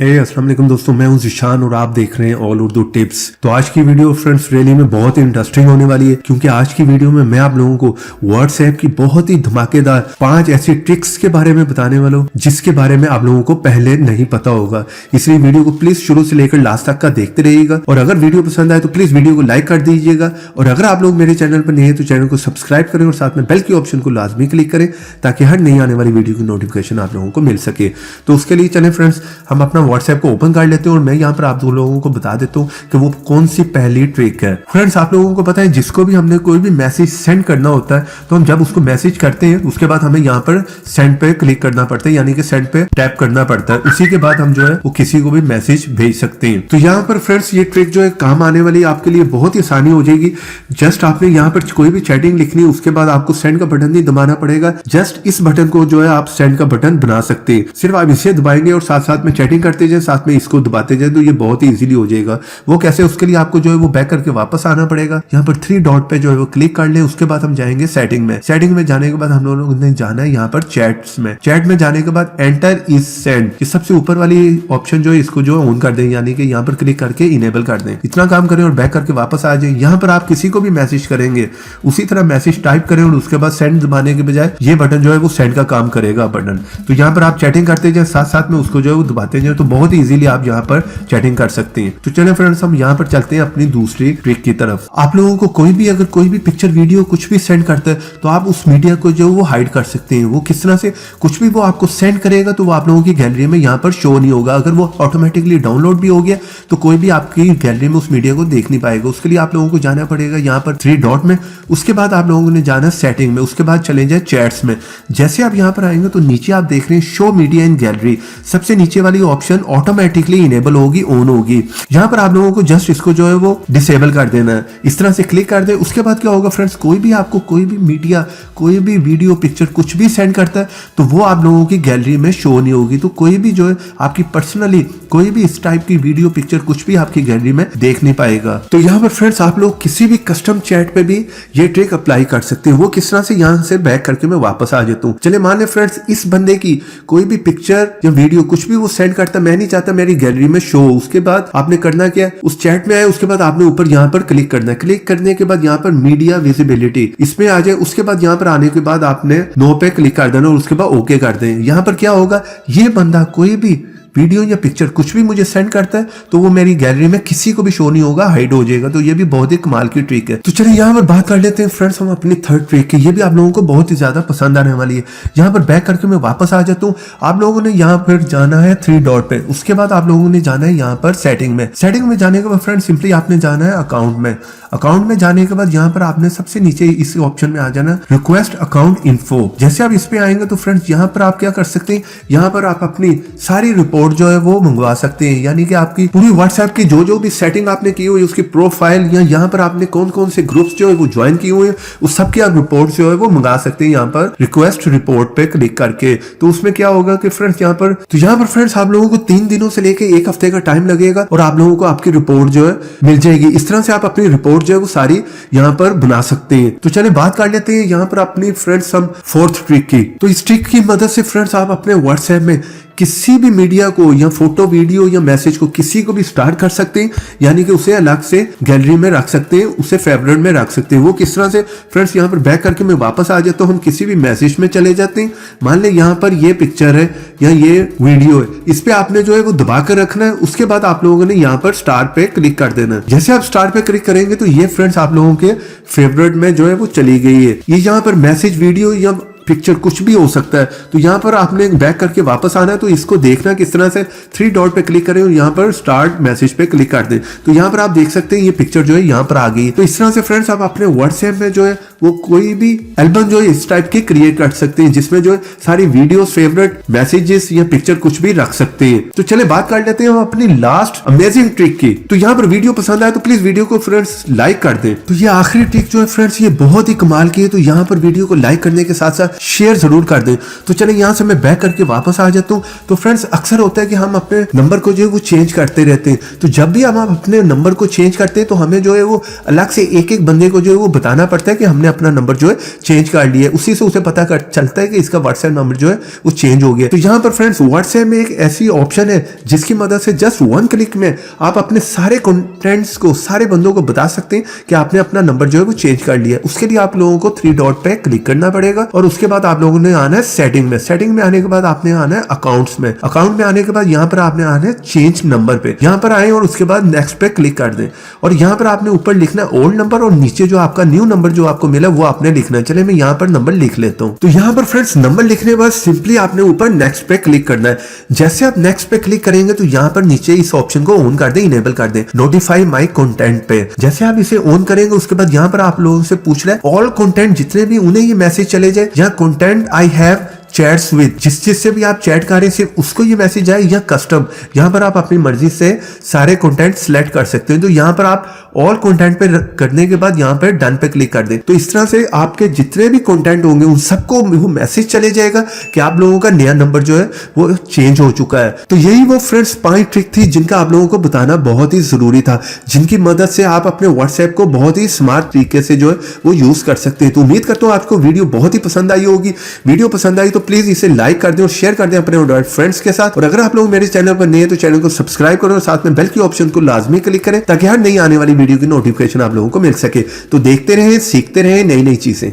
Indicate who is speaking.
Speaker 1: अस्सलाम वालेकुम दोस्तों, मैं हूं ज़िशान और आप देख रहे हैं ऑल उर्दू टिप्स। तो आज की वीडियो फ्रेंड्स रियली में बहुत ही इंटरेस्टिंग होने वाली है, क्योंकि आज की वीडियो में मैं आप लोगों को व्हाट्सएप की बहुत ही धमाकेदार 5 ऐसी ट्रिक्स के बारे में बताने वाला हूं जिसके बारे में आप लोगों को पहले नहीं पता होगा। इसलिए वीडियो को प्लीज शुरू से लेकर लास्ट तक का देखते रहिएगा, और अगर वीडियो पसंद आए तो प्लीज वीडियो को लाइक कर दीजिएगा, और अगर आप लोग मेरे चैनल पर नए हैं तो चैनल को सब्सक्राइब करें और साथ में बेल की ऑप्शन को लाजमी क्लिक करें ताकि हर नई आने वाली वीडियो की नोटिफिकेशन आप लोगों को मिल सके। तो उसके लिए चलें फ्रेंड्स, हम अपना व्हाट्सएप को ओपन कर लेते हैं और मैं यहाँ पर आप दो लोगों को बता देता हूँ कि वो कौन सी पहली ट्रिक है। फ्रेंड्स, आप लोगों को पता है जिसको भी हमने कोई भी मैसेज सेंड करना होता है तो हम जब उसको मैसेज करते हैं उसके बाद हमें यहाँ पर सेंड पे क्लिक करना पड़ता है, यानी कि सेंड पे टैप करना पड़ता है। उसी के बाद हम जो है वो किसी को भी मैसेज भेज सकते हैं। तो यहाँ पर फ्रेंड्स ये ट्रिक जो है काम आने वाली आपके लिए बहुत ही आसानी हो जाएगी। जस्ट आपने यहाँ पर कोई भी चैटिंग लिखनी है, उसके बाद आपको सेंड का बटन नहीं दबाना पड़ेगा। जस्ट इस बटन को जो है आप सेंड का बटन बना सकते हैं। सिर्फ आप इसे दबाएंगे और साथ साथ में चैटिंग करते जाए, साथ में इसको दबाते जाए, तो ये बहुत ही इजीली हो जाएगा। वो कैसे, उसके लिए आपको जो है वो बैक करके वापस आना पड़ेगा। यहाँ पर 3 डॉट पे जो है वो क्लिक कर ले। उसके बाद हम जाएंगे सेटिंग में। सेटिंग में जाने के बाद हम लोगों ने जाना है यहाँ पर चैट्स में। चैट में जाने के बाद एंटर इज सेंड, ये सबसे ऊपर वाली ऑप्शन जो है इसको जो ऑन कर दें, यानी कि यहाँ पर क्लिक करके इनेबल कर दें। इतना काम करें और बैक करके वापस आ जाए। यहाँ पर आप किसी को भी मैसेज करेंगे उसी तरह मैसेज टाइप करें और उसके बाद सेंड दबाने के बजाय ये बटन जो है वो सेंड का काम करेगा बटन। तो यहाँ पर आप चैटिंग करते जाए, साथ साथ में उसको जो है वो दबाते जाए, तो बहुत ही इजीली आप यहाँ पर चैटिंग कर सकते हैं। तो चलें फ्रेंड्स, हम यहाँ पर चलते हैं अपनी दूसरी ट्रिक की तरफ। आप लोगों को कोई भी अगर कोई भी पिक्चर वीडियो कुछ भी सेंड करता है तो आप उस मीडिया को जो वो हाइड कर सकते हैं। वो किस तरह से, कुछ भी वो आपको सेंड करेगा तो वो आप लोगों की गैलरी में यहाँ पर शो नहीं होगा। अगर वो ऑटोमेटिकली डाउनलोड भी हो गया तो कोई भी आपकी गैलरी में उस मीडिया को देख नहीं पाएगा। उसके लिए आप लोगों को जाना पड़ेगा यहाँ पर 3 डॉट में। उसके बाद आप लोगों ने जाना सेटिंग में। उसके बाद चले जाए चैट्स में। जैसे आप यहाँ पर आएंगे तो नीचे आप देख रहे हैं शो मीडिया इन गैलरी, सबसे नीचे वाली ऑप्शन ऑटोमेटिकली इनेबल होगी, ऑन होगी। यहाँ पर आप लोगों को जस्ट इसको जो है वो डिसेबल कर देना है। इस तरह से क्लिक कर दे। उसके बाद क्या होगा फ्रेंड्स, कोई भी आपको कोई भी मीडिया, कोई भी वीडियो, पिक्चर कुछ भी सेंड करता है तो वो आप लोगों की गैलरी में शो नहीं होगी। तो कोई भी जो है आपकी पर्सनली कोई भी इस टाइप की वीडियो, पिक्चर कुछ भी आपकी गैलरी में देख नहीं पाएगा। तो यहाँ पर फ्रेंड्स आप लोग किसी भी कस्टम चैट पे भी ये ट्रिक अप्लाई कर सकते हैं। वो किस तरह से, यहाँ से बैक करके मैं वापस आ जाता हूँ। चले मान ले फ्रेंड्स इस बंदे की कोई भी पिक्चर या वीडियो कुछ भी वो सेंड करता, मैं नहीं चाहता मेरी गैलरी में शो। उसके बाद आपने करना क्या, उस चैट में आए, उसके बाद आपने ऊपर यहाँ पर क्लिक करना है। क्लिक करने के बाद यहाँ पर मीडिया विजिबिलिटी इसमें आ जाए। उसके बाद यहाँ पर आने के बाद आपने नो पे क्लिक कर देना और उसके बाद ओके कर दें। यहाँ पर क्या होगा, ये बंदा कोई भी वीडियो या पिक्चर कुछ भी मुझे सेंड करता है तो वो मेरी गैलरी में किसी को भी शो नहीं होगा, हाइड हो जाएगा। तो ये भी बहुत ही कमाल की ट्रिक है। तो चलिए यहाँ पर बात कर लेते हैं फ्रेंड्स हम अपनी थर्ड ट्रिक की। ये भी आप लोगों को बहुत ही ज्यादा पसंद आने वाली है। यहाँ पर बैक करके मैं वापस आ जाता हूँ। आप लोगों ने यहाँ पर जाना है 3 डॉट पे। उसके बाद आप लोगों ने जाना है यहाँ पर सेटिंग में। सेटिंग में जाने के बाद फ्रेंड्स सिंपली आपने जाना है अकाउंट में। अकाउंट में जाने के बाद यहाँ पर आपने सबसे नीचे इस ऑप्शन में आ जाना रिक्वेस्ट अकाउंट इन्फो। जैसे आप इस पे आएंगे तो फ्रेंड्स यहाँ पर आप क्या कर सकते हैं, यहाँ पर आप अपनी सारी रिपोर्ट जो है वो मंगवा सकते हैं। यानी कि आपकी पूरी व्हाट्सएप की जो भी सेटिंग आपने की हुई, उसकी प्रोफाइल या यहाँ पर आपने कौन कौन से ग्रुप्स जो है वो ज्वाइन किए हुए हैं, उस सब की आप रिपोर्ट जो है वो मंगा सकते हैं यहाँ पर रिक्वेस्ट रिपोर्ट पे क्लिक करके। तो उसमें क्या होगा कि फ्रेंड्स यहाँ पर फ्रेंड्स आप लोगों को 3 दिनों से लेकर 1 हफ्ते का टाइम लगेगा और आप लोगों को आपकी रिपोर्ट जो है मिल जाएगी। इस तरह से आप अपनी रिपोर्ट जो है वो सारी यहाँ पर बना सकते हैं। तो चलिए बात कर लेते हैं यहाँ पर अपनी फ्रेंड्स हम 4th ट्रिक की। तो इस ट्रिक की मदद से फ्रेंड्स आप अपने व्हाट्सएप में किसी भी मीडिया को या फोटो, वीडियो या मैसेज को किसी को भी स्टार्ट कर सकते हैं, यानी कि उसे अलग से गैलरी में रख सकते हैं, उसे फेवरेट में रख सकते हैं। वो किस तरह से फ्रेंड्स, यहाँ पर बैक करके मैं वापस आ जाता हूँ। हम किसी भी मैसेज में चले जाते हैं। मान ले यहाँ पर ये पिक्चर है या ये वीडियो है, इस पे आपने जो है वो दबा कर रखना है। उसके बाद आप लोगों ने यहाँ पर स्टार पे क्लिक कर देना है। जैसे आप स्टार पे क्लिक करेंगे तो ये फ्रेंड्स आप लोगों के फेवरेट में जो है वो चली गई है। ये यहाँ पर मैसेज, वीडियो या पिक्चर कुछ भी हो सकता है। तो यहाँ पर आपने बैक करके वापस आना है। तो इसको देखना किस तरह से, 3 डॉट पे क्लिक करें और यहाँ पर स्टार्ट मैसेज पे क्लिक कर दें। तो यहाँ पर आप देख सकते हैं ये पिक्चर जो है यहाँ पर आ गई है। तो इस तरह से फ्रेंड्स आप अपने व्हाट्सएप में जो है वो कोई भी एल्बम जो है इस टाइप की क्रिएट कर सकते हैं, जिसमें जो है सारी वीडियो, फेवरेट, मैसेजेस या पिक्चर कुछ भी रख सकते हैं। तो चले बात कर लेते हैं हम अपनी लास्ट अमेजिंग ट्रिक की। तो यहाँ पर वीडियो पसंद आए तो प्लीज वीडियो को फ्रेंड्स लाइक कर दें। तो ये आखिरी ट्रिक जो है फ्रेंड्स ये बहुत ही कमाल की है। तो यहाँ पर वीडियो को लाइक करने के साथ साथ शेयर जरूर कर दें। तो चले यहाँ से मैं बैक करके वापस आ जाता हूँ। तो फ्रेंड्स अक्सर होता है कि हम अपने नंबर को जो है वो चेंज करते रहते हैं, तो जब भी हम अपने नंबर को चेंज करते हैं तो हमें जो है वो अलग से एक एक बंदे को जो है वो बताना पड़ता है कि हमने अपना नंबर जो है चेंज कर लिया है। उसी से उसे पता चलता है कि इसका व्हाट्सएप नंबर जो है वो चेंज हो गया। तो यहाँ पर फ्रेंड्स व्हाट्सएप में एक ऐसी ऑप्शन है जिसकी मदद से जस्ट 1 क्लिक में आप अपने सारे कॉन्टेंट्स को, सारे बंदों को बता सकते हैं कि आपने अपना नंबर जो है वो चेंज कर लिया है। उसके लिए आप लोगों को 3 डॉट पे क्लिक करना पड़ेगा और उसके बाद आप लोगों ने आना है सेटिंग में। सेटिंग में आने के बाद आपने आना है अकाउंट्स में। अकाउंट में आने के बाद यहाँ पर आपने आना है चेंज नंबर पे। यहाँ पर आए और उसके बाद नेक्स्ट पे क्लिक कर दें और यहाँ पर आपने ऊपर लिखना है ओल्ड नंबर और नीचे जो आपका न्यू नंबर जो आपको मिला वो आपने लिखना है। चले मैं यहाँ पर नंबर लिख लेता हूँ। तो यहाँ पर फ्रेंड्स नंबर लिखने के बाद सिंपली आपने ऊपर नेक्स्ट पे क्लिक करना है। जैसे आप नेक्स्ट पे क्लिक करेंगे तो यहाँ पर नीचे इस ऑप्शन को ऑन कर दें, इनेबल कर दें, नोटिफाई माई कंटेंट पे। जैसे आप इसे ऑन करेंगे उसके बाद यहाँ पर आप लोगों से पूछ रहा है ऑल कंटेंट जितने भी उन्हें ये मैसेज चले जाए, या content I have chats with, जिससे भी आप चैट कर रहे हैं सिर्फ उसको ये मैसेज आए, या कस्टम। यहाँ पर आप अपनी मर्जी से सारे कंटेंट सिलेक्ट कर सकते हैं। तो यहाँ पर आप ऑल कंटेंट पे करने के बाद यहाँ पे डन पे क्लिक कर दें। तो इस तरह से आपके जितने भी कंटेंट होंगे उन सबको वो मैसेज चले जाएगा कि आप लोगों का नया नंबर जो है वो चेंज हो चुका है। तो यही वो फ्रेंड्स 5 ट्रिक थी जिनका आप लोगों को बताना बहुत ही जरूरी था, जिनकी मदद से आप अपने व्हाट्सएप को बहुत ही स्मार्ट तरीके से जो है वो यूज कर सकते हैं। तो उम्मीद करता हूँ आपको वीडियो बहुत ही पसंद आई होगी। वीडियो पसंद आई तो प्लीज इसे लाइक कर दें और शेयर कर दें अपने फ्रेंड्स के साथ। और अगर आप लोग मेरे चैनल पर नए हैं तो चैनल को सब्सक्राइब करो और साथ में बेल की ऑप्शन को लाजमी क्लिक करें ताकि हर नई आने वाली वीडियो की नोटिफिकेशन आप लोगों को मिल सके। तो देखते रहें, सीखते रहें नई नई चीजें।